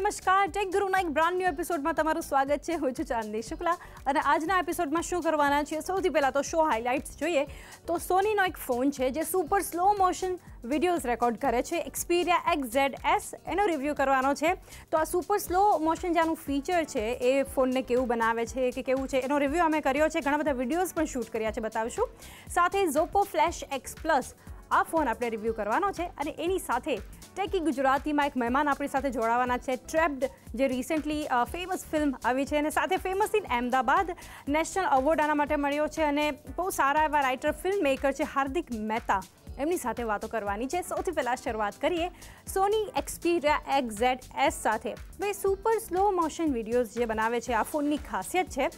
નમસ્કાર ટેક ગુરુના એક બ્રાન્ડ ન્યૂ એપિસોડમાં તમારું સ્વાગત છે. હું છું ચાંદની શુક્લા અને આજના એપિસોડમાં શું કરવાના છીએ, સૌથી પહેલાં તો શો હાઇલાઇટ્સ જોઈએ. તો સોનીનો એક ફોન છે જે super slow motion videos record કરે છે, Xperia XZ-S. એનો રિવ્યૂ કરવાનો છે. તો આ સુપર સ્લો મોશન જે આનું ફીચર છે એ ફોનને કેવું બનાવે છે કે કેવું છે એનો રિવ્યૂ અમે કર્યો છે. ઘણા બધા વિડીયોઝ પણ શૂટ કર્યા છે, બતાવશું. સાથે Zopo Flash X Plus આ ફોન આપણે રિવ્યૂ કરવાનો છે અને એની સાથે ટેકી ગુજરાતીમાં એક મહેમાન આપણી સાથે જોડાવાના છે, ટ્રેપ્ડ, જે રિસેન્ટલી ફેમસ ફિલ્મ આવી છે અને સાથે famous in Ahmedabad national award આના માટે મળ્યો છે અને બહુ સારા એવા રાઇટર, ફિલ્મ મેકર છે હાર્દિક મહેતા. એમની સાથે વાતો કરવાની છે. સૌથી પહેલાં શરૂઆત કરીએ સોની Xperia XZ-S સાથે. ભાઈ સુપર સ્લો મોશન વિડીયોઝ જે બનાવે છે આ ફોનની ખાસિયત છે.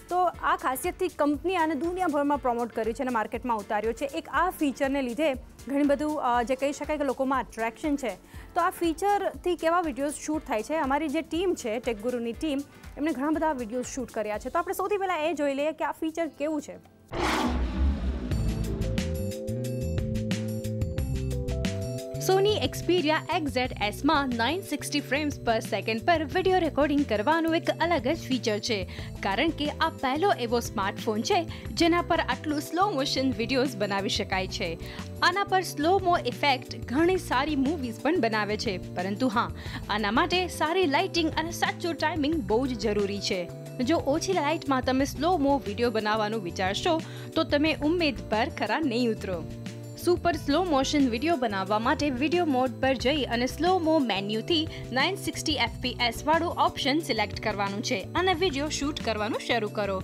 તો આ ખાસિયતથી કંપની આને દુનિયાભરમાં પ્રમોટ કર્યું છે અને માર્કેટમાં ઉતાર્યો છે. એક આ ફીચરને લીધે ઘણી બધું જે કહી શકાય કે લોકોમાં અટ્રેક્શન છે. તો આ ફીચરથી કેવા વિડીયોઝ શૂટ થાય છે, અમારી જે ટીમ છે ટેક ગુરુની ટીમ, એમણે ઘણા બધા વિડીયોઝ શૂટ કર્યા છે. તો આપણે સૌથી પહેલાં એ જોઈ લઈએ કે આ ફીચર કેવું છે. સોની Xperia XZ-Sમાં 960 ફ્રેમ્સ પર સેકન્ડ પર વિડીયો રેકોર્ડિંગ કરવાનું એક અલગ જ ફીચર છે, કારણ કે આ પહેલો એવો સ્માર્ટફોન છે જેના પર આટલું સ્લો મોશન વિડીયોઝ બનાવી શકાય છે. આના પર સ્લોમો ઇફેક્ટ ઘણી સારી મૂવીઝ પણ બનાવે છે, પરંતુ હા, આના માટે સારી લાઇટિંગ અને સાચું ટાઈમિંગ બહુ જ જરૂરી છે. જો ઓછી લાઇટમાં તમે સ્લોમો વિડીયો બનાવવાનું વિચારશો તો તમે ઉમ્મીદ પર ખરા નહીં ઉતરો. સુપર સ્લો મોશન વિડીયો બનાવવા માટે વિડીયો મોડ પર જઈ અને સ્લો મો મેન્યુથી 960 FPS વાળું ઓપ્શન સિલેક્ટ કરવાનું છે અને વિડીયો શૂટ કરવાનું શરૂ કરો.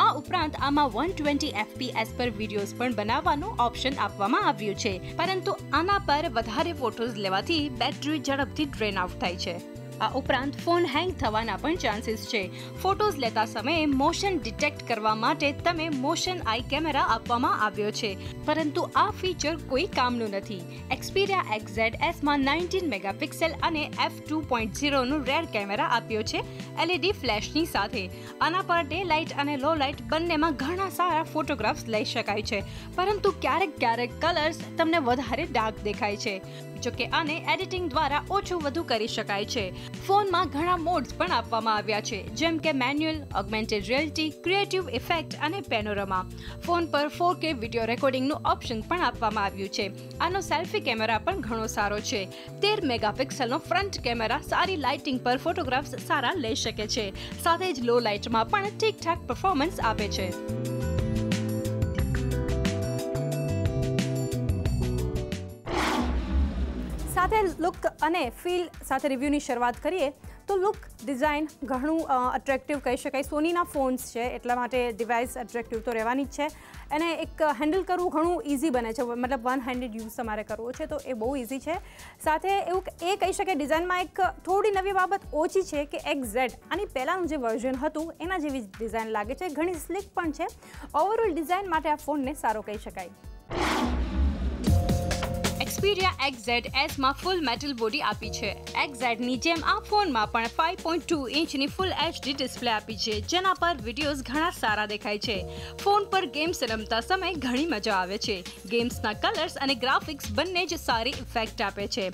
આ ઉપરાંત આમાં 120 FPS પર વિડીયોઝ પણ બનાવવાનું ઓપ્શન આપવામાં આવ્યું છે, પરંતુ આના પર વધારે ફોટોઝ લેવાથી બેટરી ઝડપથી ડ્રેન આઉટ થાય છે. આ ઉપરાંત ફોન હેંગ થવાના પણ ચાન્સીસ છે. ફોટોઝ લેતા સમયે મોશન ડિટેક્ટ કરવા માટે તમે મોશન આઈ કેમેરા આપવામાં આવ્યો છે, પરંતુ આ ફીચર કોઈ કામનું નથી. Xperia XZ-Sમાં 19 મેગાપિક્સેલ અને f2.0 નું રેર કેમેરા આપ્યો છે LED ફ્લેશની સાથે. આના પર ડે લાઇટ અને લો લાઇટ બંનેમાં ઘણા સારા ફોટોગ્રાફ્સ લઈ શકાય છે, પરંતુ ક્યારેક કલર્સ તમને વધારે ડાર્ક દેખાય છે. જોકે આને એડિટિંગ દ્વારા ઓછું વધુ કરી શકાય છે. ફોનમાં ઘણા મોડ્સ પણ આપવામાં આવ્યા છે, જેમ કે manual, augmented reality, creative effect અને પેનોરામા. ફોન પર 4K વિડીયો રેકોર્ડિંગનું ઓપ્શન પણ આપવામાં આવ્યું છે. આનો સેલ્ફી કેમેરા પણ ઘણો સારો છે. 13 મેગાપિક્સલનો ફ્રન્ટ કેમેરા સારી લાઇટિંગ પર ફોટોગ્રાફ્સ સારા લઈ શકે છે. સાથે જ લો લાઇટમાં પણ ઠીકઠાક પરફોર્મન્સ આપે છે. સાથે લુક અને ફીલ સાથે રિવ્યૂની શરૂઆત કરીએ તો લુક, ડિઝાઇન ઘણું અટ્રેક્ટિવ કહી શકાય. સોનીના ફોન્સ છે એટલા માટે ડિવાઇસ અટ્રેક્ટિવ તો રહેવાની જ છે. એને એક હેન્ડલ કરવું ઘણું ઇઝી બને છે, મતલબ વન હેન્ડેડ યુઝ તમારે કરવો છે તો એ બહુ ઇઝી છે. સાથે એવું એ કહી શકાય ડિઝાઇનમાં એક થોડી નવી બાબત ઓછી છે કે XZ આની પહેલાંનું જે વર્ઝન હતું એના જેવી જ ડિઝાઇન લાગે છે. ઘણી સ્લિક પણ છે. ઓવરઓલ ડિઝાઇન માટે આ ફોનને સારો કહી શકાય. Xperia XZ-Sમાં ફૂલ મેટલ બોડી આપી છે. XZ-ની જેમ આ ફોનમાં પણ 5.2 ઇંચની ફૂલ HD ડિસ્પ્લે આપી છે, જેના પર વિડીયોઝ ઘણા સારા દેખાય છે. ફોન પર ગેમ્સ રમતા સમયે ઘણી મજા આવે છે. ગેમ્સના કલર્સ અને ગ્રાફિક્સ બંને જ સારી ઇફેક્ટ આપે છે.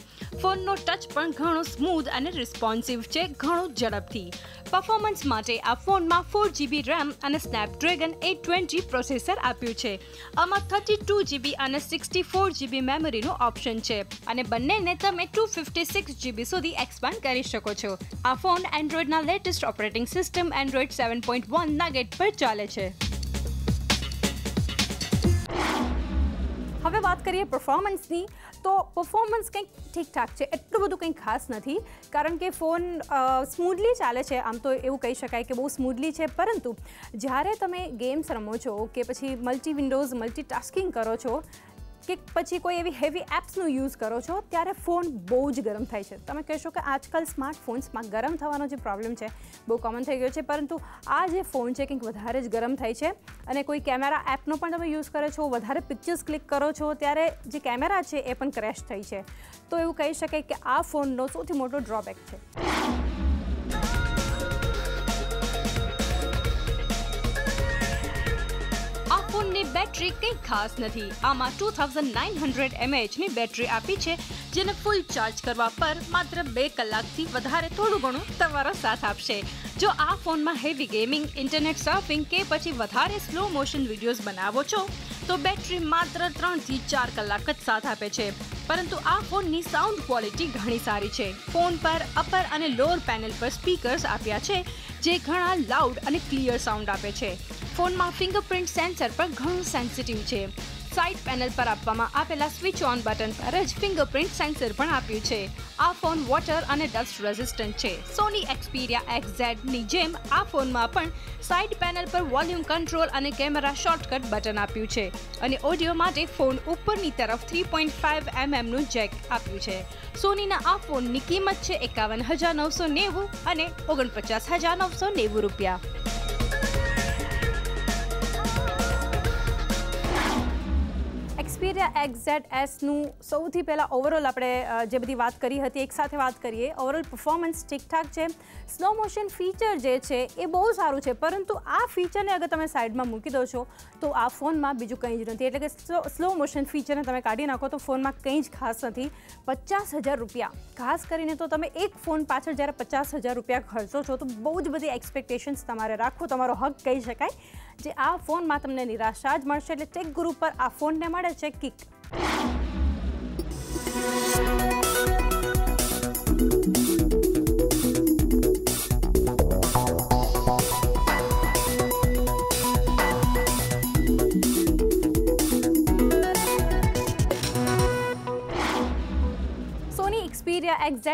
ફોનનો ટચ પણ ઘણો સ્મૂથ અને રિસ્પોન્સિવ છે, ઘણું ઝડપથી. પરફોર્મન્સ માટે આ ફોનમાં 4GB RAM અને સ્નેપડ્રેગન 820 પ્રોસેસર આપ્યું છે. આમાં 32GB અને 64GB મેમરીનો ઓપ્શન છે અને બંનેને તમે 256GB સુધી એક્સપાન્ડ કરી શકો છો. આ ફોન એન્ડ્રોઇડના લેટેસ્ટ ઓપરેટિંગ સિસ્ટમ એન્ડ્રોઇડ 7.1 ના ગેટ પર ચાલે છે. હવે વાત કરીએ પરફોર્મન્સની. તો પરફોર્મન્સ કંઈક ઠીકઠાક છે, એટલું બધું કંઈ ખાસ નથી, કારણ કે ફોન સ્મૂધલી ચાલે છે. આમ તો એવું કહી શકાય કે બહુ સ્મૂધલી છે, પરંતુ જ્યારે તમે ગેમ્સ રમો છો કે પછી મલ્ટીટાસ્કિંગ કરો છો કે પછી કોઈ એવી હેવી એપ્સનો યુઝ કરો છો ત્યારે ફોન બહુ જ ગરમ થાય છે. તમે કહેશો કે આજકાલ સ્માર્ટફોન્સમાં ગરમ થવાનો જે પ્રોબ્લેમ છે બહુ કોમન થઈ ગયો છે, પરંતુ આ જે ફોન છે કંઈક વધારે જ ગરમ થાય છે. અને કોઈ કેમેરા એપનો પણ તમે યુઝ કરો છો, વધારે પિક્ચર્સ ક્લિક કરો છો ત્યારે જે કેમેરા છે એ પણ ક્રેશ થઈ છે. તો એવું કહી શકાય કે આ ફોનનો સૌથી મોટો ડ્રોબેક છે. ફોનની બેટરી કંઈ ખાસ નથી. આમાં 2900 mAhની બેટરી આપી છે, જેને ફૂલ ચાર્જ કરવા પર માત્ર 2 કલાકથી વધારે થોડું ઘણું તમારો સાથ આપશે. જો આ ફોનમાં હેવી ગેમિંગ, ઇન્ટરનેટ સર્ફિંગ કે પછી વધારે સ્લો મોશન વિડીયોઝ બનાવો છો તો બેટરી માત્ર 3 થી 4 કલાક જ સાથ આપે છે. પરંતુ આ ફોનની સાઉન્ડ ક્વોલિટી ઘણી સારી છે. ફોન પર અપર અને લોઅર પેનલ પર સ્પીકર્સ આપ્યા છે, જે ઘણા લાઉડ અને ક્લિયર સાઉન્ડ આપે છે. ફોનમાં ફિંગરપ્રિન્ટ સેન્સર પર ઘણું સેન્સિટિવ છે. સાઇડ પેનલ પર આપવામાં આપેલા સ્વિચ ઓન બટન પર જ ફિંગરપ્રિન્ટ સેન્સર પણ આપ્યું છે. આ ફોન વોટર અને ડસ્ટ રેઝિસ્ટન્ટ છે. સોની Xperia XZ ની જેમ આ ફોનમાં પણ સાઇડ પેનલ પર વોલ્યુમ કંટ્રોલ અને કેમેરા શોર્ટકટ બટન આપ્યું છે અને ઓડિયો માટે ફોન ઉપરની તરફ 3.5 mm નું જેક આપ્યું છે. સોનીના આ ફોનની કિંમત છે ₹51,990 અને ₹49,990. Xperia XZ નું સૌથી પહેલાં ઓવરઓલ આપણે જે બધી વાત કરી હતી એક સાથે વાત કરીએ. ઓવરઓલ પરફોર્મન્સ ઠીકઠાક છે. સ્લો મોશન ફીચર જે છે એ બહુ સારું છે, પરંતુ આ ફીચરને અગર તમે સાઈડમાં મૂકી દો છો તો આ ફોનમાં બીજું કંઈ જ નથી. એટલે કે સ્લો મોશન ફીચરને તમે કાઢી નાખો તો ફોનમાં કંઈ જ ખાસ નથી. ₹50,000, ખાસ કરીને તો તમે એક ફોન પાછળ જ્યારે ₹50,000 ખર્ચો છો તો બહુ જ બધી એક્સપેક્ટેશન્સ તમારે રાખવું તમારો હક કહી શકાય. જે આ ફોનમાં તમને નિરાશા જ મળશે. એટલે ટેક ગુરુ પર આ ફોનને મળે છે કિક. સોની Xperia XZ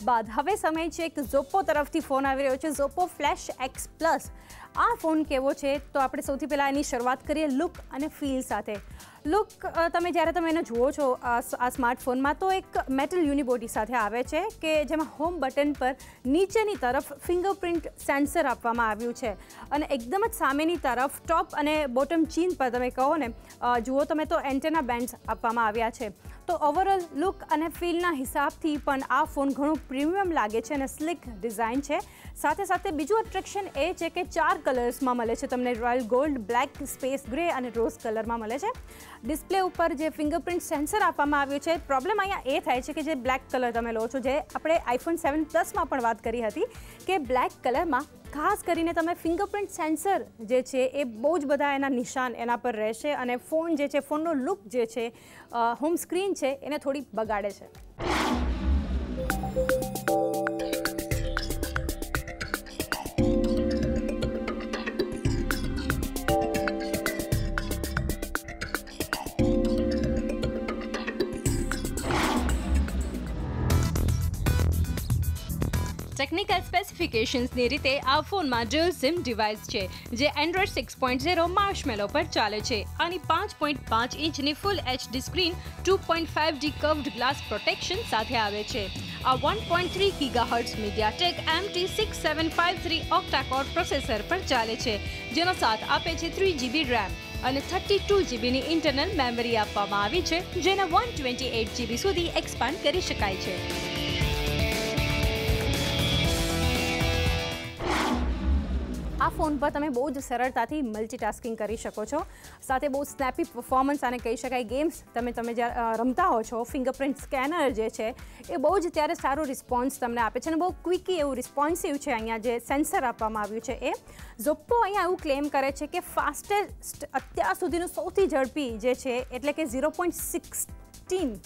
બાદ હવે સમય છે એક ઝોપ્પો તરફથી ફોન આવી રહ્યો છે, ઝોપ્પો ફ્લેશ X પ્લસ. આ ફોન કેવો છે તો આપણે સૌથી પહેલાં એની શરૂઆત કરીએ લુક અને ફીલ સાથે. લુક જ્યારે તમે એને જુઓ છો આ સ્માર્ટફોનમાં તો એક મેટલ યુનિબોડી સાથે આવે છે કે જેમાં હોમ બટન પર નીચેની તરફ ફિંગરપ્રિન્ટ સેન્સર આપવામાં આવ્યું છે અને એકદમ જ સામેની તરફ ટોપ અને બોટમ ચીન પર તમે કહો ને જુઓ તમે તો એન્ટેના બેન્ડ્સ આપવામાં આવ્યા છે. તો ઓવરઓલ લુક અને ફીલના હિસાબથી પણ આ ફોન ઘણું પ્રીમિયમ લાગે છે અને સ્લિક ડિઝાઇન છે. સાથે સાથે બીજું એટ્રેક્શન એ છે કે 4 કલર્સમાં મળે છે તમને. Royal gold, black, space grey અને રોઝ કલરમાં મળે છે. ડિસ્પ્લે ઉપર જે ફિંગરપ્રિન્ટ સેન્સર આપવામાં આવ્યું છે, પ્રોબ્લેમ અહીંયા એ થાય છે કે જે બ્લેક કલર તમે લો છો, જે આપણે iPhone 7 Plusમાં પણ વાત કરી હતી કે બ્લેક કલરમાં ખાસ કરીને તમે ફિંગરપ્રિન્ટ સેન્સર જે છે એ બહુ જ બધા એના નિશાન એના પર રહેશે અને ફોન જે છે, ફોનનો લુક જે છે, હોમ સ્ક્રીન છે એને થોડી બગાડે છે. ટેકનિકલ સ્પેસિફિકેશન્સની રીતે આ ફોનમાં ડ્યુઅલ સિમ ડિવાઇસ છે, જે Android 6.0 માર્શમેલો પર ચાલે છે. આની 5.5 ઇંચની ફૂલ HD screen 2.5D curved glass protection સાથે આવે છે. આ 1.3 GHz MediaTek MT6753 octa-core processor પર ચાલે છે, જેનો સાથ આપે છે 3GB RAM અને 32GB ની ઇન્ટરનલ મેમરી આપવામાં આવી છે, જેને 128GB સુધી એક્સપાન્ડ કરી શકાય છે. આ ફોન પર તમે બહુ જ સરળતાથી મલ્ટીટાસ્કિંગ કરી શકો છો. સાથે બહુ સ્નેપી પરફોર્મન્સ અને કહી શકાય ગેમ્સ તમે જ્યારે રમતા હો છો, ફિંગરપ્રિન્ટ સ્કેનર જે છે એ બહુ જ ત્યારે સારો રિસ્પોન્સ તમને આપે છે અને બહુ ક્વિકી એવું રિસ્પોન્સિવ છે. અહીંયા જે સેન્સર આપવામાં આવ્યું છે એ ઝોપ્પો અહીંયા એવું ક્લેમ કરે છે કે ફાસ્ટેસ્ટ અત્યાર સુધીનું સૌથી ઝડપી જે છે એટલે કે 0.16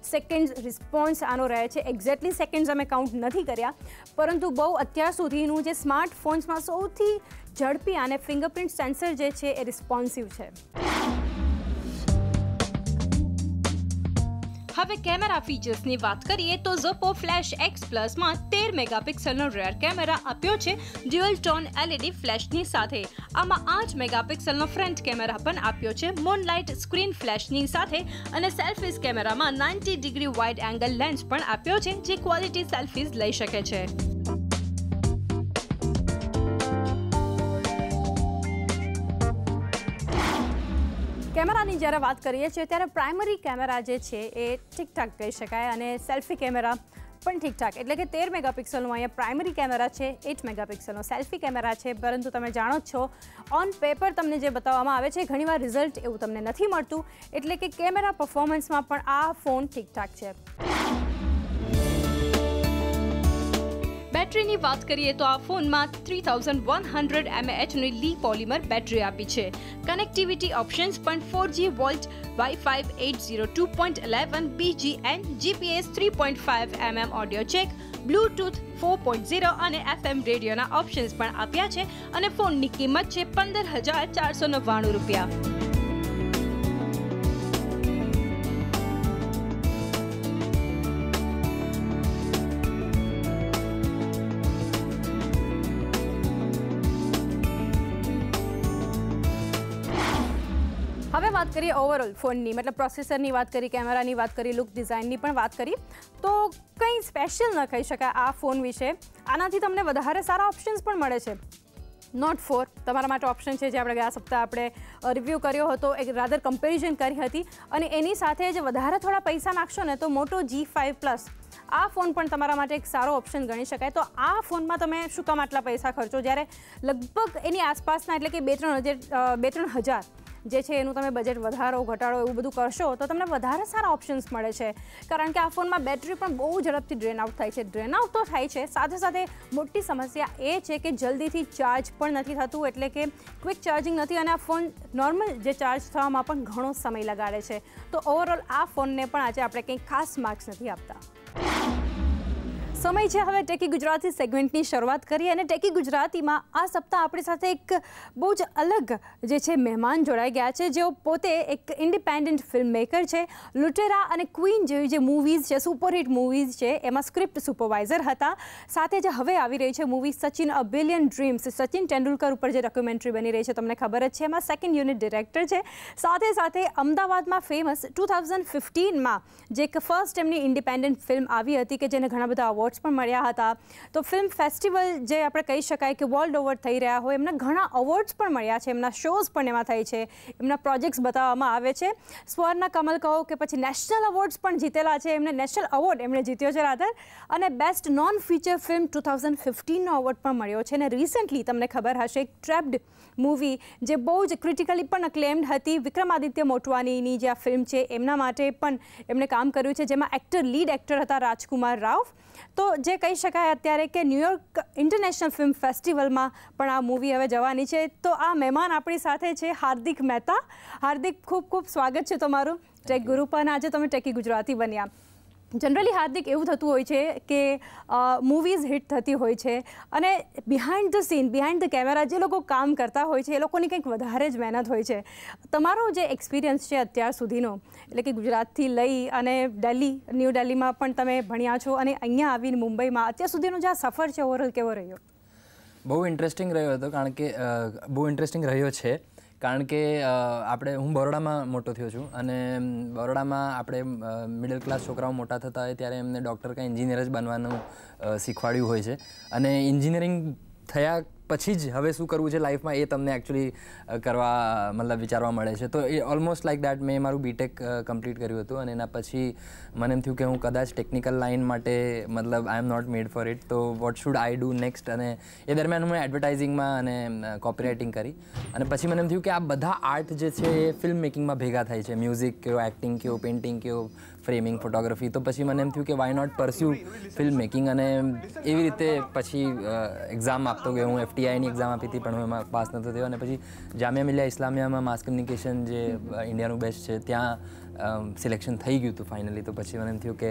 સેકન્ડ રિસ્પોન્સ આનો રહે છે. એક્ઝેક્ટલી સેકન્ડ્સ અમે કાઉન્ટ નથી કર્યા, પરંતુ બહુ અત્યાર સુધીનું જે સ્માર્ટફોન્સમાં સૌથી ઝડપી અને ફિંગરપ્રિન્ટ સેન્સર જે છે એ રિસ્પોન્સિવ છે. હવે કેમેરા ફીચર્સની વાત કરીએ તો ઝોપ્પો ફ્લેશ X પ્લસમાં 13 મેગાપિક્સલનો રેર કેમેરા આપ્યો છે ડ્યુઅલ ટોન LED ફ્લેશની સાથે. આમાં 8 મેગાપિક્સલનો ફ્રન્ટ કેમેરા પણ આપ્યો છે મૂનલાઇટ સ્ક્રીન ફ્લેશની સાથે અને સેલ્ફીઝ કેમેરામાં 90 ડિગ્રી વાઇડ એંગલ લેન્સ પણ આપ્યો છે, જે ક્વોલિટી સેલ્ફીઝ લઈ શકે છે. કેમેરાની જ્યારે વાત કરીએ છીએ ત્યારે પ્રાઇમરી કેમેરા જે છે એ ઠીકઠાક કહી શકાય અને સેલ્ફી કેમેરા પણ ઠીકઠાક, એટલે કે 13 મેગાપિક્સલનું અહીંયા પ્રાઇમરી કેમેરા છે, 8 મેગાપિક્સલનો સેલ્ફી કેમેરા છે, પરંતુ તમે જાણો જ છો ઓન પેપર તમને જે બતાવવામાં આવે છે ઘણીવાર રિઝલ્ટ એવું તમને નથી મળતું, એટલે કે કેમેરા પરફોર્મન્સમાં પણ આ ફોન ઠીકઠાક છે. બેટરીની વાત કરીએ તો આ ફોનમાં 3100 mAhની લી પોલિમર બેટરી આપી છે. કનેક્ટિવિટી ઓપ્શન્સ પણ 4G volt, Wi-Fi 802.11 BGN, GPS 3.5mm audio check, Bluetooth 4.0 અને FM રેડિયોના ઓપ્શન્સ પણ આપ્યા છે અને ફોનની કિંમત છે ₹15,499. હવે વાત કરીએ ઓવરઓલ ફોનની, મતલબ પ્રોસેસરની વાત કરી, કેમેરાની વાત કરી, લુક ડિઝાઇનની પણ વાત કરી, તો કંઈ સ્પેશિયલ ન કહી શકાય આ ફોન વિશે. આનાથી તમને વધારે સારા ઓપ્શન્સ પણ મળે છે. નોટ 4 તમારા માટે ઓપ્શન છે, જે આપણે ગયા સપ્તાહ આપણે રિવ્યૂ કર્યો હતો, એક રાધર કમ્પેરિઝન કરી હતી, અને એની સાથે જે વધારે થોડા પૈસા નાખશો ને તો મોટો G5+ આ ફોન પણ તમારા માટે એક સારો ઓપ્શન ગણી શકાય. તો આ ફોનમાં તમે શું કામ આટલા પૈસા ખર્ચો, જ્યારે લગભગ એની આસપાસના, એટલે કે 2-3 હજાર જે છે એનું તમે બજેટ વધારો ઘટાડો એવું બધું કરશો તો તમને વધારે સારા ઓપ્શન્સ મળે છે. કારણ કે આ ફોનમાં બેટરી પણ બહુ ઝડપથી ડ્રેન આઉટ થાય છે. ડ્રેન આઉટ તો થાય છે, સાથે સાથે મોટી સમસ્યા એ છે કે જલ્દીથી ચાર્જ પણ નથી થતું, એટલે કે ક્વિક ચાર્જિંગ નથી, અને આ ફોન નોર્મલ જે ચાર્જ થવામાં પણ ઘણો સમય લગાડે છે. તો ઓવરઓલ આ ફોનને પણ આજે આપણે કંઈ ખાસ માર્ક્સ નથી આપતા. સમય છે હવે ટેકી ગુજરાતી સેગમેન્ટની શરૂઆત કરીએ, અને ટેકી ગુજરાતીમાં આ સપ્તાહ આપણી સાથે એક બહુ જ અલગ જે છે મહેમાન જોડાઈ ગયા છે, જેઓ પોતે એક ઇન્ડિપેન્ડન્ટ ફિલ્મ મેકર છે. લુટેરા અને ક્વીન જેવી જે મૂવીઝ છે, સુપરહિટ મૂવીઝ છે, એમાં સ્ક્રિપ્ટ સુપરવાઇઝર હતા. સાથે જે હવે આવી રહી છે મૂવી સચિન અ બિલિયન ડ્રીમ્સ, સચિન તેંડુલકર ઉપર જે ડોક્યુમેન્ટરી બની રહી છે, તમને ખબર જ છે, એમાં સેકન્ડ યુનિટ ડિરેક્ટર છે. સાથે સાથે અમદાવાદમાં ફેમસ 2015માં જે એક ફર્સ્ટ એમની ઇન્ડિપેન્ડન્ટ ફિલ્મ આવી હતી કે જેને ઘણા બધા અવોર્ડ્સ પણ મળ્યા હતા. તો ફિલ્મ ફેસ્ટિવલ જે આપણે કહી શકાય કે વર્લ્ડ ઓવર થઈ રહ્યા હોય, એમને ઘણા અવોર્ડ્સ પણ મળ્યા છે, એમના શોઝ પણ એમાં થાય છે, એમના પ્રોજેક્ટ્સ બતાવવામાં આવે છે. સ્વર્ણ કમલ કહો કે પછી નેશનલ અવોર્ડ્સ પણ જીતેલા છે, એમને નેશનલ અવોર્ડ એમણે જીત્યો છે રાધર, અને બેસ્ટ નોન ફીચર ફિલ્મ 2015નો અવોર્ડ પણ મળ્યો છે. અને રિસન્ટલી તમને ખબર હશે એક ટ્રેપ્ડ મૂવી જે બહુ જ ક્રિટિકલી પણ અક્લેમ્ડ હતી, વિક્રમાદિત્ય મોટવાનીની જે આ ફિલ્મ છે એમના માટે પણ એમણે કામ કર્યું છે, જેમાં લીડ એક્ટર હતા રાજકુમાર રાવ. તો જે કહી શકાય અત્યારે કે ન્યુયોર્ક ઇન્ટરનેશનલ ફિલ્મ ફેસ્ટિવલમાં પણ આ મૂવી હવે જવાની છે. તો આ મહેમાન આપણી સાથે છે હાર્દિક મહેતા. હાર્દિક, ખૂબ ખૂબ સ્વાગત છે તમારું ટેક ગુરુ પર. આજે તમે ટેકી ગુજરાતી બન્યા. જનરલી હાર્દિક એવું થતું હોય છે કે મૂવીઝ હિટ થતી હોય છે અને behind the scene, behind the camera જે લોકો કામ કરતા હોય છે એ લોકોની કંઈક વધારે જ મહેનત હોય છે. તમારો જે એક્સપિરિયન્સ છે અત્યાર સુધીનો, એટલે કે ગુજરાતથી લઈ અને ન્યૂ દિલ્હીમાં પણ તમે ભણ્યા છો અને અહીંયા આવીને મુંબઈમાં, અત્યાર સુધીનો જે આ સફર છે ઓવરઓલ કેવો રહ્યો? બહુ ઇન્ટરેસ્ટિંગ રહ્યો હતો, બહુ ઇન્ટરેસ્ટિંગ રહ્યો છે. કારણ કે હું બરોડામાં મોટો થયો છું, અને બરોડામાં આપણે મિડલ ક્લાસ છોકરાઓ મોટા થતા હોય ત્યારે એમને ડૉક્ટર કે એન્જિનિયર જ બનવાનું શીખવાડ્યું હોય છે, અને એન્જિનિયરિંગ થયા પછી જ હવે શું કરવું છે લાઈફમાં એ તમને એકચ્યુઅલી કરવા મતલબ વિચારવા મળે છે. તો એ ઓલમોસ્ટ લાઈક દેટ મેં મારું બીટેક કમ્પ્લીટ કર્યું હતું, અને એના પછી મને એમ થયું કે હું કદાચ ટેકનિકલ લાઇન માટે મતલબ I am not made for it, તો what should I do next. અને એ દરમિયાન હું એડવર્ટાઇઝિંગમાં અને કોપીરાઇટિંગ કરી, અને પછી મને એમ થયું કે આ બધા આર્ટ જે છે એ ફિલ્મ મેકિંગમાં ભેગા થાય છે, મ્યુઝિક કયો, એક્ટિંગ કયો, પેઇન્ટિંગ કયો, ફ્રેમિંગ, ફોટોગ્રાફી. તો પછી મને એમ થયું કે why not pursue film making, અને એવી રીતે પછી એક્ઝામ આપતો ગયો. હું FTIની એક્ઝામ આપી હતી પણ હું એમાં પાસ નહોતો થયો, અને પછી જામિયા મિલિયા ઇસ્લામિયામાં માસ કમ્યુનિકેશન જે ઇન્ડિયાનું બેસ્ટ છે ત્યાં સિલેક્શન થઈ ગયું હતું ફાઇનલી. તો પછી મને એમ થયું કે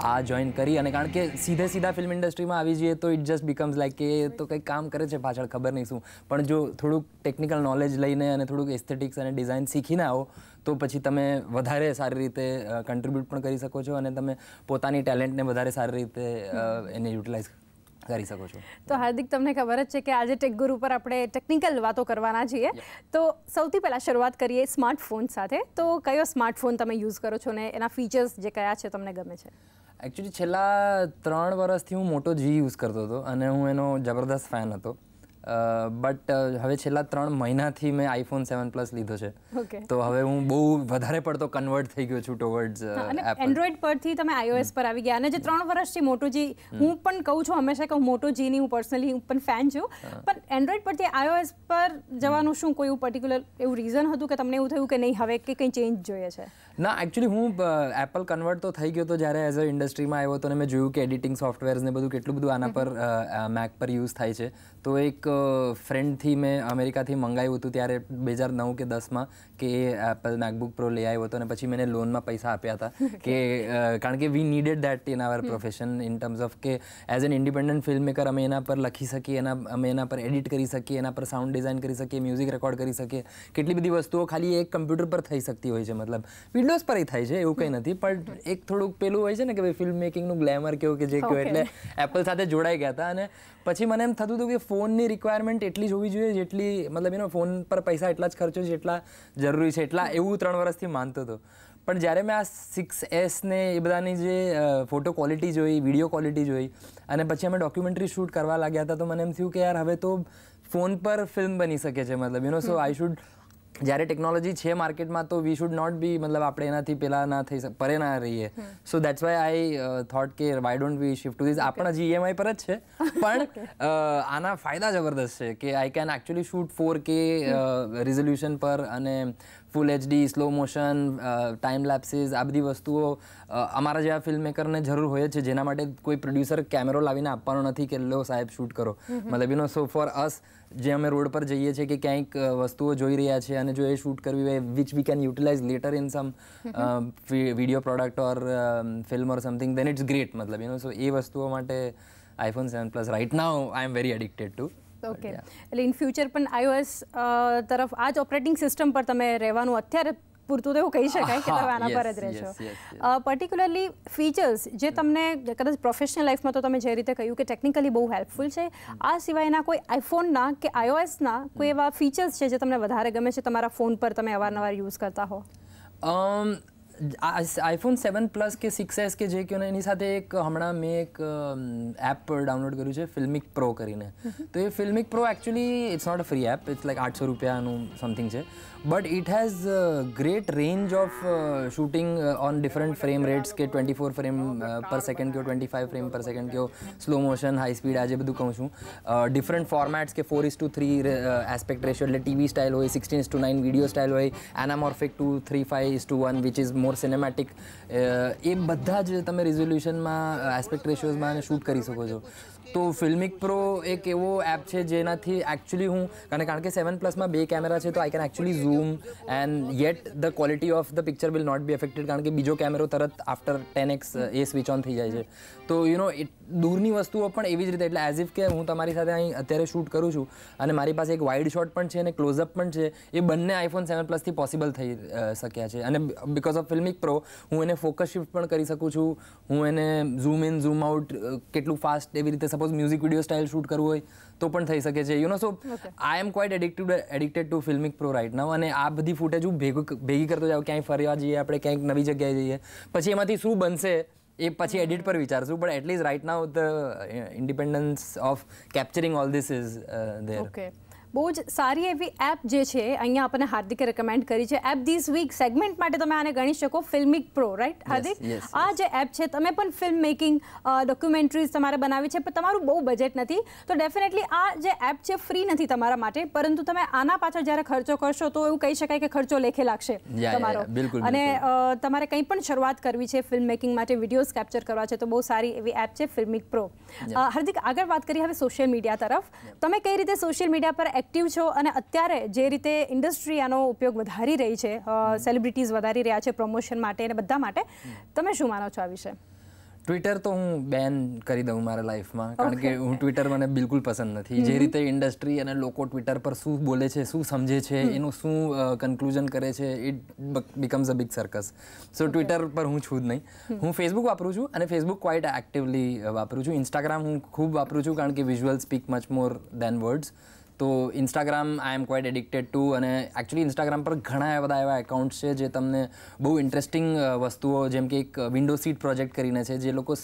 આ જોઈન કરી, અને કારણ કે સીધા ફિલ્મ ઇન્ડસ્ટ્રીમાં આવી જઈએ તો ઇટ જસ્ટ બીકમ્સ લાઈક કે તો કંઈક કામ કરે છે પાછળ, ખબર નહીં શું, પણ જો થોડુંક ટેકનિકલ નોલેજ લઈને અને થોડુંક એસ્થેટિક્સ અને ડિઝાઇન શીખીને આવો તો પછી તમે વધારે સારી રીતે કન્ટ્રીબ્યુટ પણ કરી શકો છો, અને તમે પોતાની ટેલેન્ટને વધારે સારી રીતે એને યુટિલાઇઝ કરી શકો છો. તો હાર્દિક, તમને ખબર જ છે કે આજે ટેક ગુરુ પર આપણે ટેકનિકલ વાતો કરવાના છીએ. તો સૌથી પહેલાં શરૂઆત કરીએ સ્માર્ટફોન સાથે. તો કયો સ્માર્ટફોન તમે યુઝ કરો છો ને એના ફીચર્સ જે કયા છે તમને ગમે છે? એકચ્યુઅલી છેલ્લા 3 વર્ષથી હું મોટો G યુઝ કરતો હતો, અને હું એનો જબરદસ્ત ફેન હતો. બટ હવે છેલ્લા 3 મહિનાથી મેં આઈફોન 7 પ્લસ લીધો છે. Okay. તો હવે હું બહુ વધારે પડતો કન્વર્ટ થઈ ગયો છું ટુવર્ડ્સ અને એપલ. એન્ડ્રોઈડ પરથી તમે iOS પર આવી ગયા અને જે 3 વર્ષથી મોટોજી હું પણ કહું છું હંમેશા કે હું મોટોજીની હું પર્સનલી હું પણ ફેન છું, પણ એન્ડ્રોઈડ પરથી iOS પર જવાનું શું કોઈ એવું પર્ટિક્યુલર એવું રીઝન હતું કે તમને એવું થયું કે નહીં હવે કે કંઈ ચેન્જ જોઈએ છે? ના, એકચ્યુઅલી હું એપલ કન્વર્ટ તો થઈ ગયો હતો જ્યારે એઝ અ ઇન્ડસ્ટ્રીમાં આવ્યો હતો અને મેં જોયું કે એડિટિંગ સોફ્ટવેર્સ ને બધું કેટલું બધું આના પર મેક પર યુઝ થાય છે. તો એક ફ્રેન્ડથી મેં અમેરિકાથી મંગાવ્યું હતું ત્યારે 2009 કે 10માં કે એ એપલ મેકબુક પ્રો લઈ આવ્યો હતો અને પછી મેં લોનમાં પૈસા આપ્યા હતા કે કારણ કે we needed that in our profession in terms of કે as an independent filmmaker અમે એના પર લખી શકીએ, અમે એના પર એડિટ કરી શકીએ, એના પર સાઉન્ડ ડિઝાઇન કરી શકીએ, મ્યુઝિક રેકોર્ડ કરી શકીએ. કેટલી બધી વસ્તુઓ ખાલી એક કમ્પ્યુટર પર થઈ શકતી હોય છે, મતલબ વિન્ડોઝ પર થાય છે એવું કંઈ નથી, પણ એક થોડુંક પેલું હોય છે ને કે ભાઈ ફિલ્મ મેકિંગનું ગ્લેમર કેવું કે જે કહ્યું, એટલે એપલ સાથે જોડાઈ ગયા હતા. અને પછી મને એમ થતું હતું કે ફોનની રિક્વાયરમેન્ટ એટલી જ હોવી જોઈએ જેટલી મતલબ એનો ફોન પર પૈસા એટલા જ ખર્ચો જેટલા જરૂરી છે, એટલા એવું 3 વર્ષથી માનતો હતો. પણ જ્યારે મેં આ 6S ને એ બધાની જે ફોટો ક્વોલિટી જોઈ, વિડીયો ક્વોલિટી જોઈ અને પછી અમે ડોક્યુમેન્ટરી શૂટ કરવા લાગ્યા હતા, તો મને એમ થયું કે યાર હવે તો ફોન પર ફિલ્મ બની શકે છે, મતલબ સો આઈ શુડ, જ્યારે ટેકનોલોજી છે માર્કેટમાં તો વી શુડ નોટ બી મતલબ આપણે એનાથી પેલા ના થઈ પરે ના રહીએ. So that's why I thought કે why don't we shift to this. આપણા હજી EMI પર જ છે, પણ આના ફાયદા જબરદસ્ત છે કે આઈ can actually shoot 4K resolution પર અને ફૂલ HD, સ્લો મોશન, ટાઈમ લેપ્સીસ, આ બધી વસ્તુઓ અમારા જેવા ફિલ્મ મેકરને જરૂર હોય છે, જેના માટે કોઈ પ્રોડ્યુસર કેમેરો લાવીને આપવાનો નથી કે લો સાહેબ શૂટ કરો, મતલબ સો ફોર અસ જે અમે રોડ પર જઈએ છીએ કે ક્યાંક વસ્તુઓ જોઈ રહ્યા છે અને જો એ શૂટ કરવી હોય which we can utilize later in some video product or film or something, then it's great, મતલબ સો એ વસ્તુઓ માટે iPhone 7 plus right now I am very addicted to. Okay, એટલે ઇન ફ્યુચર પણ iOS તરફ આ જ ઓપરેટિંગ સિસ્ટમ પર તમે રહેવાનું અત્યારે પૂરતું તો એવું કહી શકાય કે તમે આના પર જ રહેશો. પર્ટિક્યુલરલી ફીચર્સ જે તમને કદાચ પ્રોફેશનલ લાઈફમાં તો તમે જે રીતે કહ્યું કે ટેકનિકલી બહુ હેલ્પફુલ છે, આ સિવાયના કોઈ આઈફોનના કે iOSના કોઈ એવા ફીચર્સ છે જે તમને વધારે ગમે છે તમારા ફોન પર તમે અવારનવાર યુઝ કરતા હો? આઈફોન 7 પ્લસ કે 6S કે જે કહો ને એની સાથે એક હમણાં મેં એક એપ ડાઉનલોડ કર્યું છે ફિલ્મિક પ્રો કરીને. તો એ Filmic Pro actually it's not a free app, it's like 800 રૂપિયાનું સમથિંગ છે, but it has great range of shooting on different frame rates કે 24 ફ્રેમ પર સેકન્ડ કહો, 25 ફ્રેમ પર સેકન્ડ કહો, સ્લો મોશન, હાઈ સ્પીડ, આજે બધું કહું છું. ડિફરન્ટ ફોર્મેટ્સ કે 4:3 એસ્પેક્ટ રેશિયો એટલે ટીવી સ્ટાઇલ હોય, 16:9 વિડીયો સ્ટાઇલ હોય, anamorphic 2:3:5:1 which is more cinematic, એ બધા જ તમે રિઝોલ્યુશનમાં એસ્પેક્ટ રેશિયોઝમાં શૂટ કરી શકો છો. તો ફિલ્મિક પ્રો એક એવો એપ છે જેનાથી એકચ્યુઅલી હું કારણ કે 7 પ્લસમાં 2 કેમેરા છે તો I can actually zoom and yet the quality of the picture will not be affected, કારણ કે બીજો કેમેરો તરત after 10x A switch on થઈ જાય છે. તો દૂરની વસ્તુઓ પણ એવી જ રીતે, એટલે એઝ ઇફ કે હું તમારી સાથે અહીં અત્યારે શૂટ કરું છું અને મારી પાસે એક વાઇડ શોટ પણ છે અને ક્લોઝઅપ પણ છે, એ બંને આઈફોન 7 પ્લસથી પોસિબલ થઈ શક્યા છે. અને બિકોઝ ઓફ ફિલ્મિક પ્રો હું એને ફોકસ શિફ્ટ પણ કરી શકું છું, હું એને ઝૂમ ઇન ઝૂમ આઉટ કેટલું ફાસ્ટ એવી રીતે, suppose music video style shoot કરવું હોય તો પણ થઈ શકે છે. So I am quite addicted to Filmic Pro right now. અને આ બધી ફૂટેજ હું ભેગી કરતો જાઉં, ક્યાંય ફરવા જઈએ આપણે, ક્યાંક નવી જગ્યાએ જઈએ, પછી એમાંથી શું બનશે એ પછી એડિટ પર વિચારશું, પણ at least right now the independence of capturing all this is there. Okay, બહુ જ સારી એવી એપ જે છે અહીંયા આપણને હાર્દિકે રેકમેન્ડ કરી છે. એપ ધીસ વીક સેગમેન્ટ માટે તમે આને ગણી શકો ફિલ્મિક પ્રો, રાઈટ હાર્દિક? આ જે એપ છે, તમે પણ ફિલ્મ મેકિંગ ડોક્યુમેન્ટરીઝ તમારે બનાવી છે, પણ તમારું બહુ બજેટ નથી, તો ડેફિનેટલી આ જે એપ છે ફ્રી નથી તમારા માટે, પરંતુ તમે આના પાછળ જ્યારે ખર્ચો કરશો તો એવું કહી શકાય કે ખર્ચો લેખે લાગશે તમારો. અને તમારે કંઈ પણ શરૂઆત કરવી છે ફિલ્મ મેકિંગ માટે, વિડીયોઝ કેપ્ચર કરવા છે, તો બહુ સારી એવી એપ છે ફિલ્મિક પ્રો. હાર્દિક, આગળ વાત કરીએ હવે સોશિયલ મીડિયા તરફ. તમે કઈ રીતે સોશિયલ મીડિયા પર એક્ટિવ છો અને અત્યારે જે રીતે ઇન્ડસ્ટ્રી આનો ઉપયોગ વધારી રહી છે, સેલિબ્રિટીઝ વધારી રહ્યા છે પ્રમોશન માટે અને બધા માટે, તમે શું માનો છો આ વિશે? ટ્વિટર તો હું બેન કરી દઉં મારા લાઈફમાં, કારણ કે હું ટ્વિટર મને બિલકુલ પસંદ નથી. જે રીતે ઇન્ડસ્ટ્રી અને લોકો ટ્વિટર પર શું બોલે છે, શું સમજે છે, એનું શું કન્ક્લુઝન કરે છે, it becomes a big circus. So Twitter પર હું છું જ નહીં. હું ફેસબુક વાપરું છું અને ફેસબુક ક્વાઇટ એક્ટિવલી વાપરું છું. ઇન્સ્ટાગ્રામ હું ખૂબ વાપરું છું કારણ કે વિઝ્યુઅલ સ્પીક મચ મોર દેન વર્ડ્સ. તો Instagram I am quite addicted two, અને એકચ્યુઅલી ઇન્સ્ટાગ્રામ પર ઘણા બધા એવા એકાઉન્ટ્સ છે જે તમને બહુ ઇન્ટરેસ્ટિંગ વસ્તુઓ, જેમ કે એક વિન્ડો સીટ પ્રોજેક્ટ કરીને છે, જે લોકો,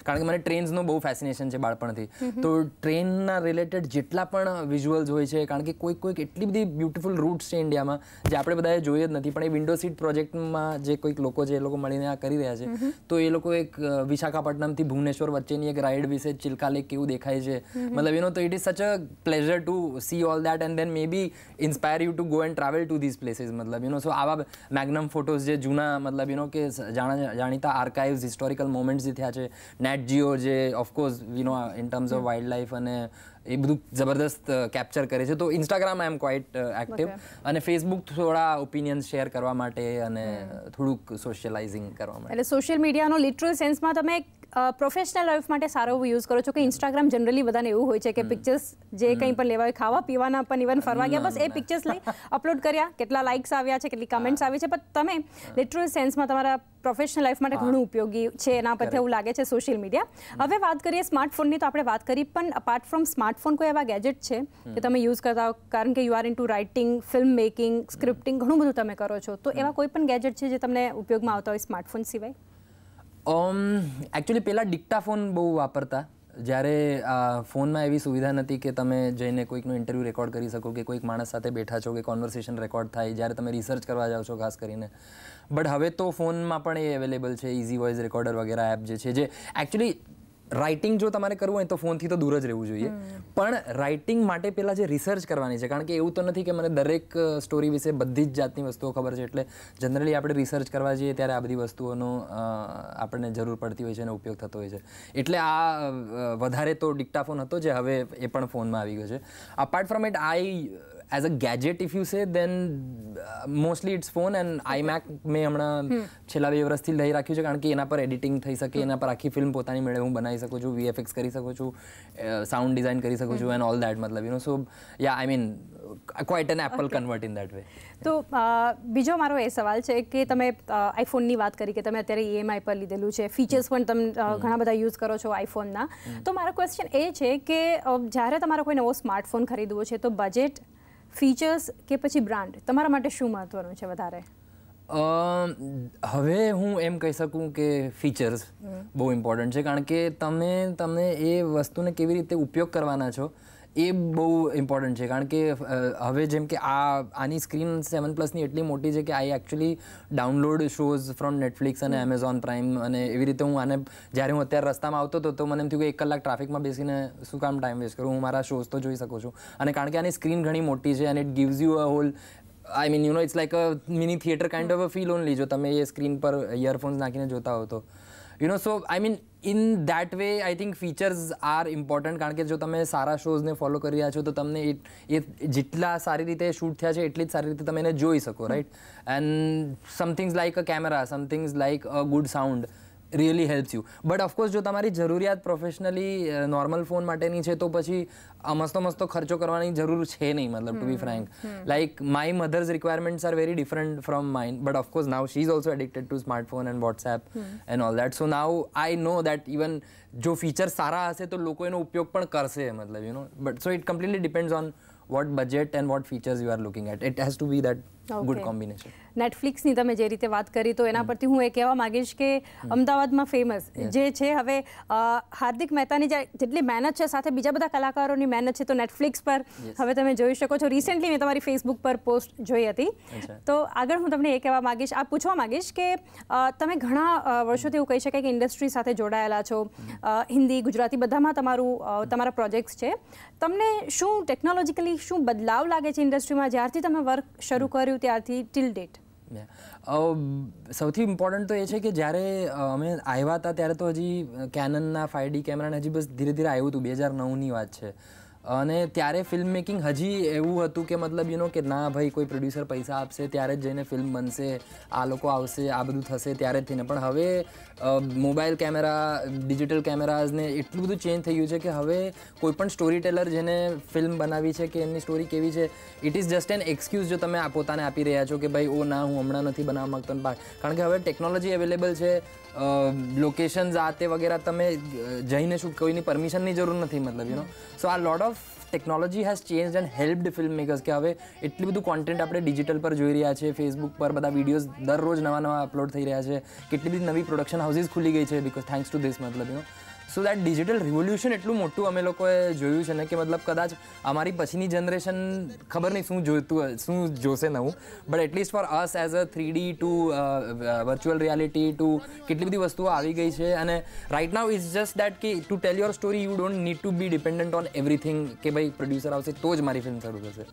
કારણ કે મને ટ્રેન્સનો બહુ ફેસિનેશન છે બાળપણથી, તો ટ્રેનના રિલેટેડ જેટલા પણ વિઝ્યુઅલ્સ હોય છે, કારણ કે કોઈક એટલી બધી બ્યુટિફુલ રૂટ્સ છે ઇન્ડિયામાં જે આપણે બધાએ જોઈએ જ નથી, પણ એ વિન્ડો સીટ પ્રોજેક્ટમાં જે કોઈક લોકો છે એ લોકો મળીને આ કરી રહ્યા છે, તો એ લોકો એક વિશાખાપટ્ટનમથી ભુવનેશ્વર વચ્ચેની એક રાઇડ વિશે, ચિલ્કા લેક કેવું દેખાય છે, મતલબ તો ઇટ ઇઝ સચ અ pleasure two see all that and then maybe inspire you to go and travel to these places, મતલબ so આવા મેગ્નમ ફોટોઝ જે જૂના, મતલબ કે જાણીતા આર્કાઇવ્સ, હિસ્ટોરિકલ મોમેન્ટ્સ જે થયા છે, નેટ જીઓ જે of course in terms of wild life અને એ બધું જબરદસ્ત કેપ્ચર કરે છે, તો Instagram I am quite active, અને ફેસબુક થોડા ઓપિનિયન્સ શેર કરવા માટે અને થોડુંક સોશિયલાઇઝિંગ કરવા માટે. એટલે સોશિયલ મીડિયાનો લિટરલ સેન્સમાં તમે પ્રોફેશનલ લાઈફ માટે સારો યુઝ કરો છો કે ઇન્સ્ટાગ્રામ જનરલી બધાને એવું હોય છે કે પિક્ચર્સ જે કંઈ પણ લેવા હોય, ખાવા પીવાના પણ, ઇવન ફરવા ગયા, બસ એ પિક્ચર્સ લઈ અપલોડ કર્યા, કેટલા લાઇક્સ આવ્યા છે, કેટલી કમેન્ટ્સ આવી છે, પણ તમે લિટરલ સેન્સમાં તમારા પ્રોફેશનલ લાઈફ માટે ઘણું ઉપયોગી છે એના પરથી એવું લાગે છે સોશિયલ મીડિયા. હવે વાત કરીએ સ્માર્ટફોનની, તો આપણે વાત કરી, પણ અપાર્ટ ફ્રોમ સ્માર્ટફોન કોઈ એવા ગેજેટ છે કે તમે યુઝ કરતા હો, કારણ કે you are into writing, film making, scripting, ઘણું બધું તમે કરો છો, તો એવા કોઈ પણ ગેજેટ છે જે તમને ઉપયોગમાં આવતા હોય સ્માર્ટફોન સિવાય? એકચ્યુઅલી પહેલાં ડિક્ટાફોન બહુ વાપરતા, જ્યારે ફોનમાં એવી સુવિધા નથી કે તમે જઈને કોઈકનો ઇન્ટરવ્યૂ રેકોર્ડ કરી શકો, કે કોઈક માણસ સાથે બેઠા છો, કે કોન્વર્સેશન રેકોર્ડ થાય જ્યારે તમે રિસર્ચ કરવા જાઓ છો ખાસ કરીને. બટ હવે તો ફોનમાં પણ એ અવેલેબલ છે, ઇઝી વોઇસ રેકોર્ડર વગેરે એપ જે છે, જે એકચ્યુઅલી રાઇટિંગ જો તમારે કરવું હોય તો ફોનથી તો દૂર જ રહેવું જોઈએ, પણ રાઇટિંગ માટે પહેલાં જે રિસર્ચ કરવાની છે, કારણ કે એવું તો નથી કે મને દરેક સ્ટોરી વિશે બધી જ જાતની વસ્તુઓ ખબર છે, એટલે જનરલી આપણે રિસર્ચ કરવા જઈએ ત્યારે આ બધી વસ્તુઓનો આપણને જરૂર પડતી હોય છે અને ઉપયોગ થતો હોય છે, એટલે આ વધારે તો ડિક્ટાફોન હતો, જે હવે એ પણ ફોનમાં આવી ગયો છે. Apart from it, as a gadget if you say, then mostly it's phone, and iMac મેં હમણાં છેલ્લા 2 વર્ષથી લઈ રાખ્યું છે, કારણ કે એના પર એડિટિંગ થઈ શકે, એના પર આખી ફિલ્મ પોતાની મેળે હું બનાવી શકું છું, VFX કરી શકું છું, સાઉન્ડ ડિઝાઇન કરી શકું છું, એન્ડ ઓલ દેટ, મતલબ so yeah I mean quite an Apple convert in that way. તો બીજો મારો એ સવાલ છે કે તમે આઈફોનની વાત કરી કે તમે અત્યારે EMI પર લીધેલું છે, ફીચર્સ પણ તમે ઘણા બધા યુઝ કરો છો આઈફોનના, તો મારો ક્વેશ્ચન એ છે કે જ્યારે તમારો કોઈ નવો સ્માર્ટફોન ખરીદવો છે, તો બજેટ, ફીચર્સ કે પછી બ્રાન્ડ, તમારા માટે શું મહત્વનું છે વધારે? હવે હું એમ કહી શકું કે ફીચર્સ બહુ ઇમ્પોર્ટન્ટ છે, કારણ કે તમે એ વસ્તુને કેવી રીતે ઉપયોગ કરવાના છો એ બહુ ઇમ્પોર્ટન્ટ છે, કારણ કે હવે જેમ કે આની સ્ક્રીન 7+ એટલી મોટી છે કે I actually download shows from Netflix અને એમેઝોન પ્રાઇમ, અને એવી રીતે હું આને, જ્યારે હું અત્યારે રસ્તામાં આવતો હતો તો મને એમ થયું કે 1 કલાક ટ્રાફિકમાં બેસીને શું કામ ટાઈમ વેસ્ટ કરું, હું મારા શોઝ તો જોઈ શકું છું, અને કારણ કે આની સ્ક્રીન ઘણી મોટી છે, અને it gives you a whole, I mean it's like a mini theatre kind of a feel only, જો તમે એ સ્ક્રીન પર ઇયરફોન્સ નાખીને જોતા હો તો, so I mean in that way I think features are important, કારણ કે જો તમે સારા શોઝને ફોલો કરી રહ્યા છો તો તમને એ જેટલા સારી રીતે શૂટ થયા છે એટલી જ સારી રીતે તમે એને જોઈ શકો, right, and somethings like a camera, somethings like a good sound really helps you. But of course જો તમારી જરૂરિયાત પ્રોફેશનલી નોર્મલ ફોન માટેની છે તો પછી મસ્તો ખર્ચો કરવાની જરૂર છે નહીં, મતલબ to be frank, like my mother's requirements are very different from mine, but of course now she is also addicted to smartphone and WhatsApp and all that, so now I know that even જો feature સારા હશે તો લોકો એનો ઉપયોગ પણ કરશે, મતલબ but so it completely depends on what budget and what features you are looking at. It has to be that good combination. નેટફ્લિક્સની તમે જે રીતે વાત કરી તો એના પરથી હું એ કહેવા માંગીશ કે અમદાવાદમાં ફેમસ જે છે હવે હાર્દિક મહેતાની જેટલી મહેનત છે સાથે બીજા બધા કલાકારોની મહેનત છે, તો નેટફ્લિક્સ પર હવે તમે જોઈ શકો છો. રિસેન્ટલી મેં તમારી ફેસબુક પર પોસ્ટ જોઈ હતી, તો આગળ હું તમને એ કહેવા માંગીશ, આ પૂછવા માંગીશ કે તમે ઘણા વર્ષોથી એવું કહી શકાય કે ઇન્ડસ્ટ્રી સાથે જોડાયેલા છો, હિન્દી, ગુજરાતી બધામાં તમારા પ્રોજેક્ટ્સ છે. તમને શું ટેકનોલોજીકલી શું બદલાવ લાગે છે ઇન્ડસ્ટ્રીમાં જ્યારથી તમે વર્ક શરૂ કર્યું ત્યારથી ટિલ ડેટ? સૌથી ઇમ્પોર્ટન્ટ તો એ છે કે જ્યારે અમે આવ્યા હતા ત્યારે તો હજી કેનનના 5D કેમેરાને હજી બસ ધીરે ધીરે આવ્યું હતું, 2009ની વાત છે, અને ત્યારે ફિલ્મ મેકિંગ હજી એવું હતું કે મતલબ કે ના ભાઈ કોઈ પ્રોડ્યુસર પૈસા આપશે ત્યારે જ જઈને ફિલ્મ બનશે, આ લોકો આવશે, આ બધું થશે ત્યારે જ થઈને. પણ હવે મોબાઈલ કેમેરા, ડિજિટલ કેમેરાઝને એટલું બધું ચેન્જ થઈ ગયું છે કે હવે કોઈ પણ સ્ટોરી ટેલર જેને ફિલ્મ બનાવી છે કે એમની સ્ટોરી કેવી છે, it is just an excuse જો તમે પોતાને આપી રહ્યા છો કે ભાઈ ઓ ના હું હમણાં નથી બનાવવા માગતો, કારણ કે હવે ટેકનોલોજી અવેલેબલ છે, લોકેશન્સ આ તે વગેરે તમે જઈને શું કોઈની પરમિશનની જરૂર નથી, મતલબ સો આ lot of technology has change and helped film makers કે હવે એટલું બધું કોન્ટેન્ટ આપણે ડિજિટલ પર જોઈ રહ્યા છે, ફેસબુક પર બધા વિડીયોઝ દરરોજ નવા અપલોડ થઈ રહ્યા છે, કેટલી બધી નવી પ્રોડક્શન હાઉસીસ ખુલી ગઈ છે બીકોઝ થેન્ક્સ ટુ ધીસ મતલબ સો દેટ ડિજિટલ રિવોલ્યુશન એટલું મોટું અમે લોકોએ જોયું છે ને કે મતલબ કદાચ અમારી પછીની જનરેશન ખબર નહીં શું જોશે નવું, but at least for us as a 3D to virtual reality to કેટલી બધી વસ્તુઓ આવી ગઈ છે. અને right now is just that કે to tell your story you don't need to be dependent on everything કે ભાઈ પ્રોડ્યુસર આવશે તો જ મારી ફિલ્મ શરૂ થશે.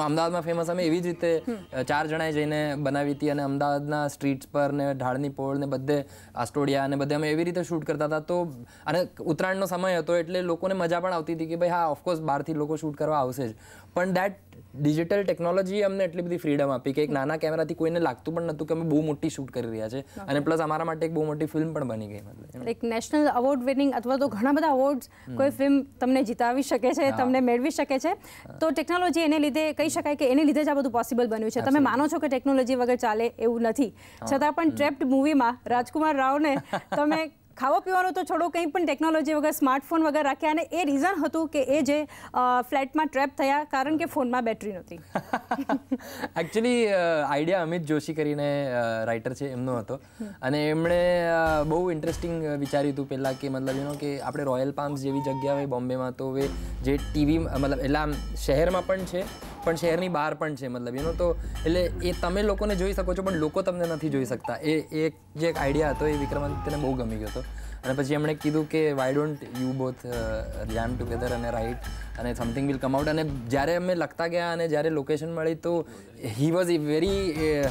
અમદાવાદમાં ફેમસ અમે એવી જ રીતે 4 જણાએ જઈને બનાવી હતી અને અમદાવાદના સ્ટ્રીટ્સ પર ને ઢાળની પોળ ને બધે આસ્ટોડિયા અને બધે અમે એવી રીતે શૂટ કરતા હતા. તો અને ઉત્તરાયણનો સમય હતો એટલે લોકોને મજા પણ આવતી હતી કે ભાઈ હા ઓફકોર્સ બહારથી લોકો શૂટ કરવા આવશે જ, પણ દેટ ડિજિટલ ટેકનોલોજી અમને એટલી બધી ફ્રીડમ આપી કે એક નાના કેમેરાથી કોઈને લાગતું પણ નહોતું કે અમે બહુ મોટી શૂટ કરી રહ્યા છે અને પ્લસ અમારા માટે એક બહુ મોટી ફિલ્મ પણ બની ગઈ. મતલબ એક નેશનલ અવોર્ડ વિનિંગ અથવા તો ઘણા બધા અવોર્ડ્સ કોઈ ફિલ્મ તમને જીતાવી શકે છે, તમને મેળવી શકે છે. તો ટેકનોલોજી એને લીધે કહી શકાય કે એને લીધે જ આ બધું પોસિબલ બન્યું છે. તમે માનો છો કે ટેકનોલોજી વગર ચાલે એવું નથી, છતાં પણ ટ્રેપ્ડ મૂવીમાં રાજકુમાર રાવને તમે ખાવા પીવાનું તો છોડો, કંઈ પણ ટેકનોલોજી વગર સ્માર્ટફોન વગર રાખ્યા અને એ રીઝન હતું કે એ જે ફ્લેટમાં ટ્રેપ થયા કારણ કે ફોનમાં બેટરી નહોતી. એકચ્યુઅલી આઈડિયા અમિત જોશી કરીને રાઇટર છે એમનો હતો અને એમણે બહુ ઇન્ટરેસ્ટિંગ વિચાર્યું હતું પહેલાં કે મતલબ કે આપણે રોયલ પામ્સ જેવી જગ્યા હોય બોમ્બેમાં તો હવે જે ટીવી મતલબ એટલે આમ શહેરમાં પણ છે પણ શહેરની બહાર પણ છે મતલબ તો એટલે એ તમે લોકોને જોઈ શકો છો પણ લોકો તમને નથી જોઈ શકતા. એ જે એક આઈડિયા હતો એ વિક્રમાદિત્યને બહુ ગમી ગયો હતો અને પછી એમણે કીધું કે why don't you both jam together અને રાઇટ અને સમથિંગ વિલ કમ આઉટ. અને જ્યારે અમે લખતા ગયા અને જ્યારે લોકેશન મળી તો હી વોઝ વેરી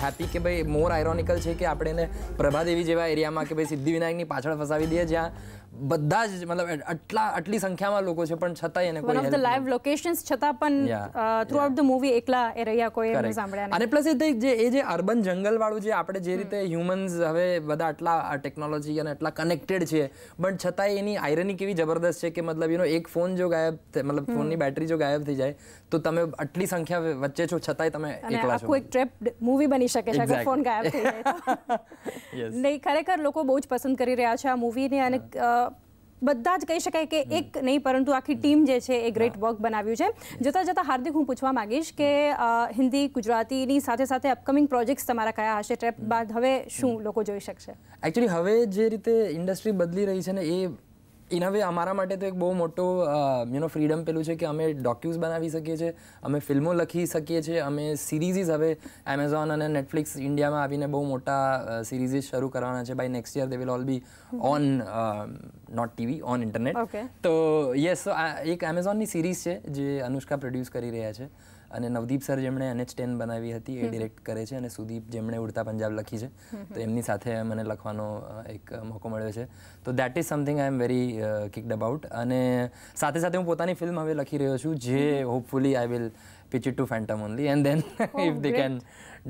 હેપી કે ભાઈ મોર આયરોનિકલ છે કે આપણે એને પ્રભાદેવી જેવા એરિયામાં કે ભાઈ સિદ્ધિવિનાયકની પાછળ ફસાવી દઈએ જ્યાં બધા જ મતલબ આટલી સંખ્યામાં લોકો છે પણ છતાંય એને કોઈ હેલ્પ લાઈવ લોકેશન્સ છતાં પણ થ્રુ આઉટ ધ મૂવી એકલા એ રહ્યા કોઈ એમને સાંભળ્યા અને પ્લસ એ જે અર્બન જંગલ વાળું જે આપણે જે રીતે હ્યુમન્સ હવે બધા આટલા ટેકનોલોજી અને આટલા કનેક્ટેડ છે પણ છતાંય એની આયરની કેવી જબરદસ્ત છે કે મતલબ એક ફોન જો ગાયબ મતલબ ફોનની બેટરી જો ગાયબ થઈ જાય તો તમે આટલી સંખ્યા વચ્ચે છો છતાંય તમે એકલા છો. એક ટ્રેપ્ડ મૂવી બની શકે છે અગર ફોન ગાયબ થઈ જાય. નહીં, ખરેખર લોકો બહુ જ પસંદ કરી રહ્યા છે આ મૂવીને અને બધા જ કહી શકાય કે એક નહીં પરંતુ આખી ટીમ જે છે એ ગ્રેટ વર્ક બનાવ્યું છે. જતાં હાર્દિક હું પૂછવા માંગીશ કે હિન્દી ગુજરાતીની સાથે સાથે અપકમિંગ પ્રોજેક્ટ્સ તમારા કયા હશે? ટ્રેપ બાદ હવે શું લોકો જોઈ શકશે? એકચ્યુઅલી હવે જે રીતે ઇન્ડસ્ટ્રી બદલી રહી છે ને એ ઇન હવે અમારા માટે તો એક બહુ મોટો ફ્રીડમ પેલું છે કે અમે ડોક્યુઝ બનાવી શકીએ છીએ, અમે ફિલ્મો લખી શકીએ છીએ, અમે સિરીઝીસ હવે એમેઝોન અને નેટફ્લિક્સ ઇન્ડિયામાં આવીને બહુ મોટા સિરીઝીસ શરૂ કરવાના છે. By next year they will all be on not TV on internet. તો યસ, એક એમેઝોનની સિરીઝ છે જે અનુષ્કા પ્રોડ્યુસ કરી રહ્યા છે અને નવદીપ સર જેમણે NH10 બનાવી હતી એ ડિરેક્ટ કરે છે અને સુદીપ જેમણે ઉડતા પંજાબ લખી છે તો એમની સાથે મને લખવાનો એક મોકો મળ્યો છે. તો that is something I am very kicked about. અને સાથે સાથે હું પોતાની ફિલ્મ હવે લખી રહ્યો છું જે hopefully I will pitch it to Phantom only and then if they can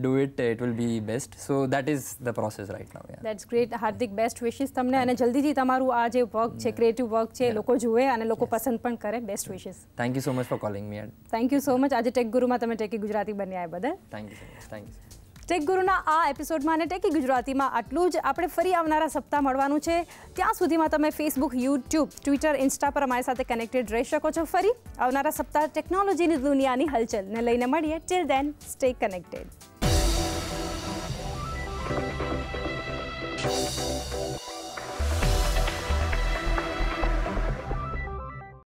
do it, it will be best. So that is the process right now. Yeah. That's great. Hardik, best wishes તમને અને જલ્દીથી તમારું આ જે work છે creative work છે લોકો જુએ અને લોકો પસંદ પણ કરે. Best wishes. Thank you so much for calling me. Thank you so much. આજે ટેક ગુરુમાં તમે ટેકી ગુજરાતી બન્યા એ બદલ Thank you so much. Thank you. Tech ગુરુના આ એપિસોડમાં અને ટેકી ગુજરાતીમાં આટલું જ. આપણે ફરી આવનારા સપ્તાહ મળવાનું છે. ત્યાં સુધીમાં તમે ફેસબુક, યુટ્યુબ, ટ્વિટર, ઇન્સ્ટા પર અમારી સાથે કનેક્ટેડ રહી શકો છો. ફરી આવનારા સપ્તાહ ટેકનોલોજીની દુનિયાની હલચલને લઈને મળીએ. Till then stay connected.